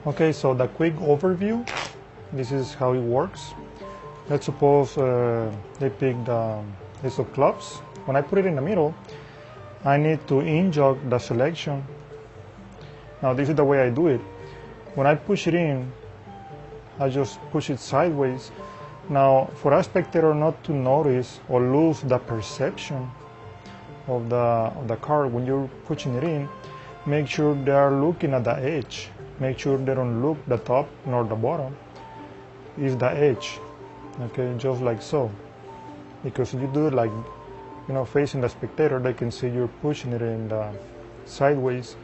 Okay, so the quick overview, this is how it works. Let's suppose they pick the ace of clubs. When I put it in the middle, I need to in-jog the selection. Now this is the way I do it. When I push it in, I just push it sideways. Now for a spectator not to notice or lose the perception of the card when you're pushing it in, make sure they are looking at the edge. Make sure they don't look the top nor the bottom. It's the edge, okay, just like so. Because if you do it like, facing the spectator, they can see you're pushing it in the sideways.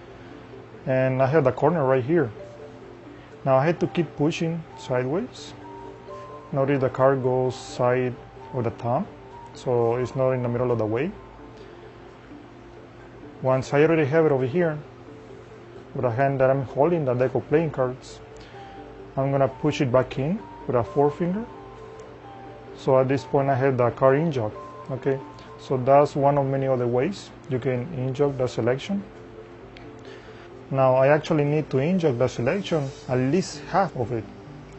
And I have the corner right here. Now I had to keep pushing sideways. Notice the card goes side of the thumb, so it's not in the middle of the way. Once I already have it over here, with a hand that I'm holding the deck of playing cards, I'm gonna push it back in with a forefinger. So at this point I have the card in-jog, okay? So that's one of many other ways you can in-jog the selection. Now I actually need to in-jog the selection at least half of it,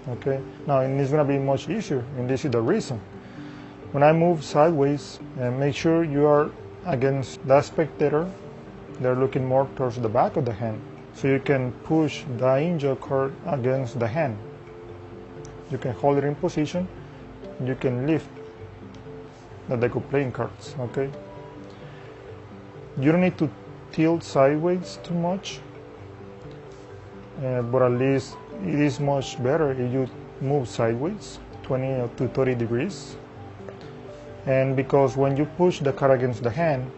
okay? Now and it's gonna be much easier, and this is the reason. When I move sideways, make sure you are against the spectator. They're looking more towards the back of the hand. So you can push the in-jog card against the hand. You can hold it in position. You can lift the deck of playing cards, okay? You don't need to tilt sideways too much, but at least it is much better if you move sideways 20 to 30 degrees. And because when you push the card against the hand,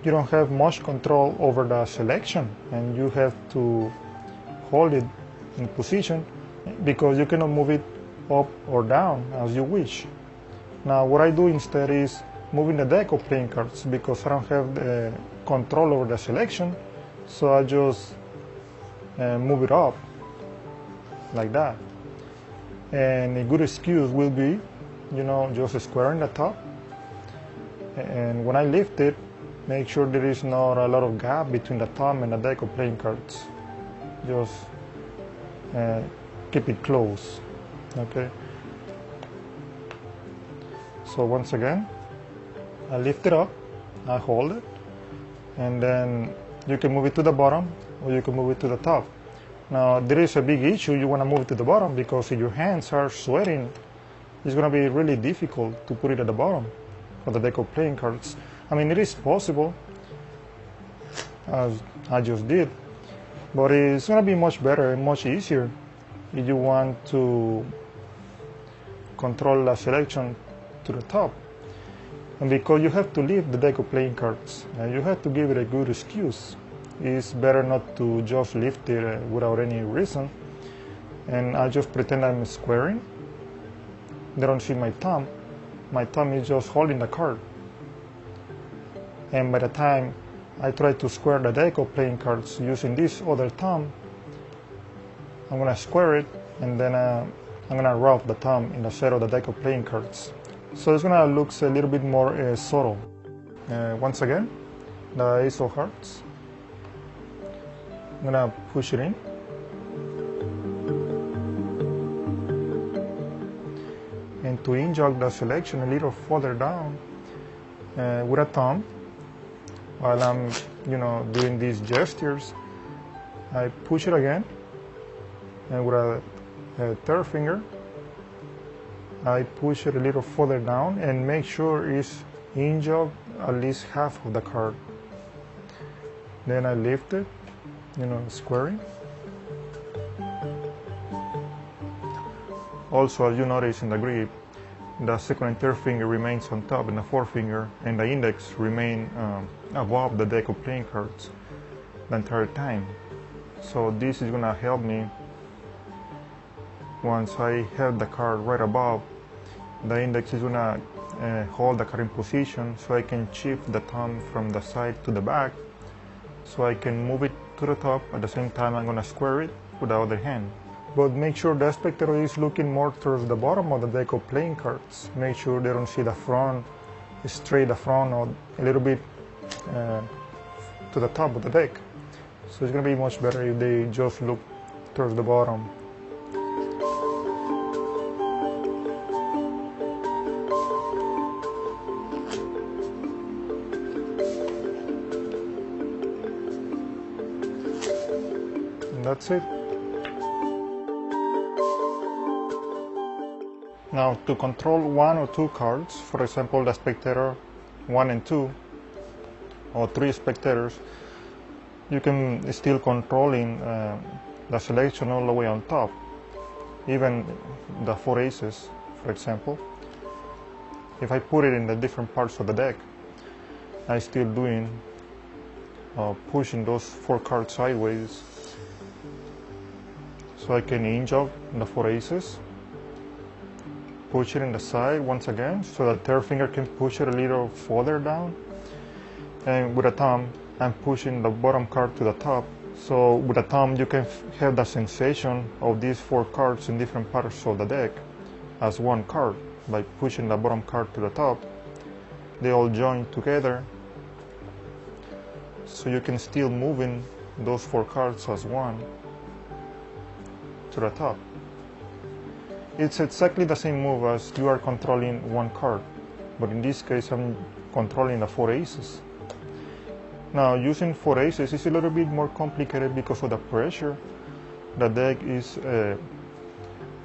you don't have much control over the selection, and you have to hold it in position because you cannot move it up or down as you wish. Now what I do instead is moving the deck of playing cards because I don't have the control over the selection, so I just move it up like that. And a good excuse will be, just squaring the top, and when I lift it, make sure there is not a lot of gap between the thumb and the deck of playing cards. Just keep it close, okay? So once again, I lift it up, I hold it, and then you can move it to the bottom or you can move it to the top. Now there is a big issue, you want to move it to the bottom because if your hands are sweating, it's going to be really difficult to put it at the bottom of the deck of playing cards. I mean, it is possible, as I just did, but it's going to be much better and much easier if you want to control the selection to the top. And because you have to leave the deck of playing cards, and you have to give it a good excuse. It's better not to just lift it without any reason. And I just pretend I'm squaring. They don't see my thumb. My thumb is just holding the card. And by the time I try to square the deck of playing cards using this other thumb, I'm going to square it, and then I'm going to rub the thumb in the center of the deck of playing cards. So it's going to look a little bit more subtle. Once again, the ace of hearts. I'm going to push it in. And to in-jog the selection a little further down with a thumb, while I'm, doing these gestures, I push it again, and with a third finger, I push it a little further down and make sure it's in-jog at least half of the card. Then I lift it, squaring. Also, as you notice in the grip, the second and third finger remains on top, and the forefinger and the index remain above the deck of playing cards the entire time. So this is gonna help me once I have the card right above. The index is gonna hold the card in position, so I can shift the thumb from the side to the back, so I can move it to the top. At the same time, I'm gonna square it with the other hand. but make sure the spectator is looking more towards the bottom of the deck of playing cards. Make sure they don't see the front, straight the front, or a little bit to the top of the deck. So it's going to be much better if they just look towards the bottom. And that's it. Now, to control one or two cards, for example, the spectator 1 and 2, or 3 spectators, you can still controlling the selection all the way on top, even the 4 aces, for example. If I put it in the different parts of the deck, I still doing pushing those 4 cards sideways, so I can inch up the 4 aces, push it in the side once again, so that third finger can push it a little further down, and with a thumb I'm pushing the bottom card to the top. So with a thumb you can have the sensation of these 4 cards in different parts of the deck as one card. By pushing the bottom card to the top, they all join together, so you can still moving those 4 cards as one to the top. It's exactly the same move as you are controlling one card, but in this case I'm controlling the 4 aces. Now, using 4 aces is a little bit more complicated because of the pressure the deck is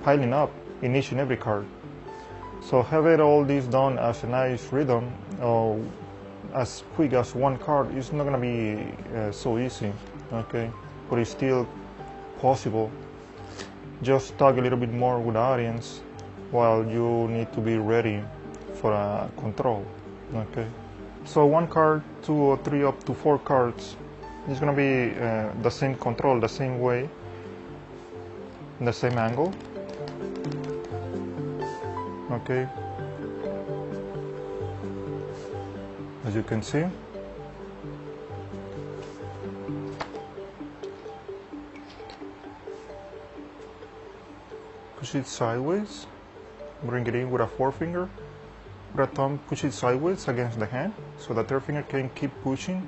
piling up in each and every card. So having all this done as a nice rhythm, or as quick as one card, is not going to be so easy, okay? But it's still possible. Just talk a little bit more with the audience while you need to be ready for a control, okay? So 1 card, 2 or 3 up to 4 cards is going to be the same control, the same way, the same angle, okay? As you can see. Push it sideways, bring it in with a forefinger. With a thumb, push it sideways against the hand, so the third finger can keep pushing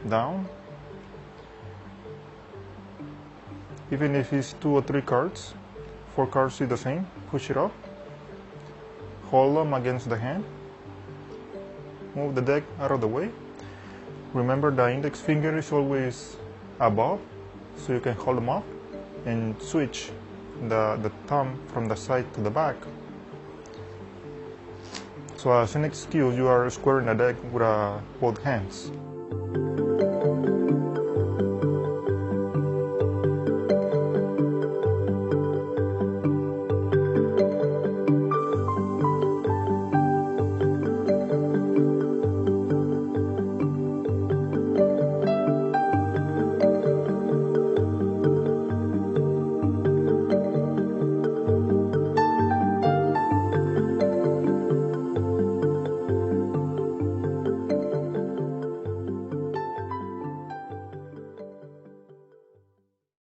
down. Even if it's 2 or 3 cards, 4 cards is the same. Push it up, hold them against the hand, move the deck out of the way. Remember, the index finger is always above, so you can hold them up and switch the thumb from the side to the back. So as an excuse, you are squaring the deck with both hands.